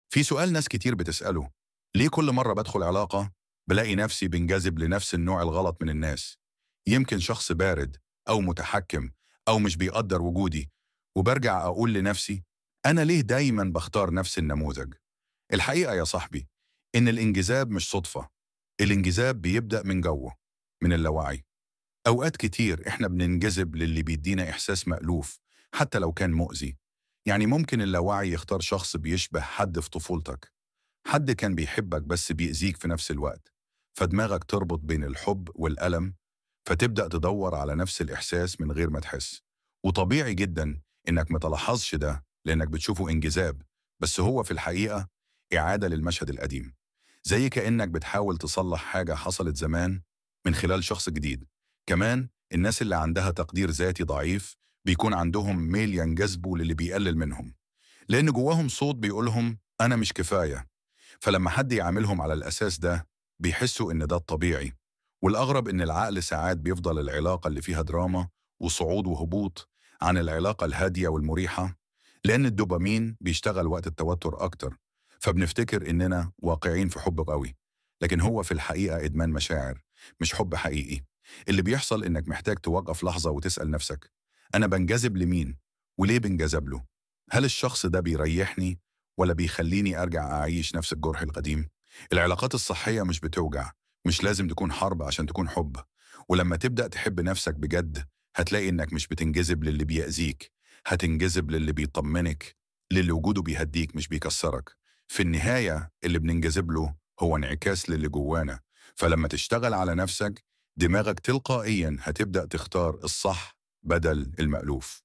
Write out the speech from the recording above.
في سؤال ناس كتير بتسأله: ليه كل مرة بدخل علاقة بلاقي نفسي بنجذب لنفس النوع الغلط من الناس؟ يمكن شخص بارد أو متحكم أو مش بيقدر وجودي، وبرجع أقول لنفسي: أنا ليه دايما بختار نفس النموذج؟ الحقيقة يا صاحبي إن الانجذاب مش صدفة. الانجذاب بيبدأ من جوه، من اللاوعي. أوقات كتير إحنا بننجذب للي بيدينا إحساس مألوف حتى لو كان مؤذي. يعني ممكن اللاوعي يختار شخص بيشبه حد في طفولتك، حد كان بيحبك بس بيأذيك في نفس الوقت، فدماغك تربط بين الحب والألم، فتبدأ تدور على نفس الإحساس من غير ما تحس. وطبيعي جدا إنك متلاحظش ده لأنك بتشوفه انجذاب، بس هو في الحقيقة إعادة للمشهد القديم، زي كأنك بتحاول تصلح حاجة حصلت زمان من خلال شخص جديد. كمان الناس اللي عندها تقدير ذاتي ضعيف بيكون عندهم ميل ينجذبوا للي بيقلل منهم، لأن جواهم صوت بيقولهم أنا مش كفاية. فلما حد يعاملهم على الأساس ده بيحسوا إن ده الطبيعي. والأغرب إن العقل ساعات بيفضل العلاقة اللي فيها دراما وصعود وهبوط عن العلاقة الهادية والمريحة، لأن الدوبامين بيشتغل وقت التوتر أكتر، فبنفتكر إننا واقعين في حب قوي، لكن هو في الحقيقة إدمان مشاعر، مش حب حقيقي. اللي بيحصل إنك محتاج توقف لحظة وتسأل نفسك: أنا بنجذب لمين؟ وليه بنجذب له؟ هل الشخص ده بيريحني ولا بيخليني أرجع أعيش نفس الجرح القديم؟ العلاقات الصحية مش بتوجع، مش لازم تكون حرب عشان تكون حب. ولما تبدأ تحب نفسك بجد هتلاقي إنك مش بتنجذب للي بيأذيك، هتنجذب للي بيطمنك، للي وجوده بيهديك مش بيكسرك. في النهاية اللي بننجذب له هو انعكاس للي جوانا. فلما تشتغل على نفسك دماغك تلقائيا هتبدأ تختار الصح بدل المألوف.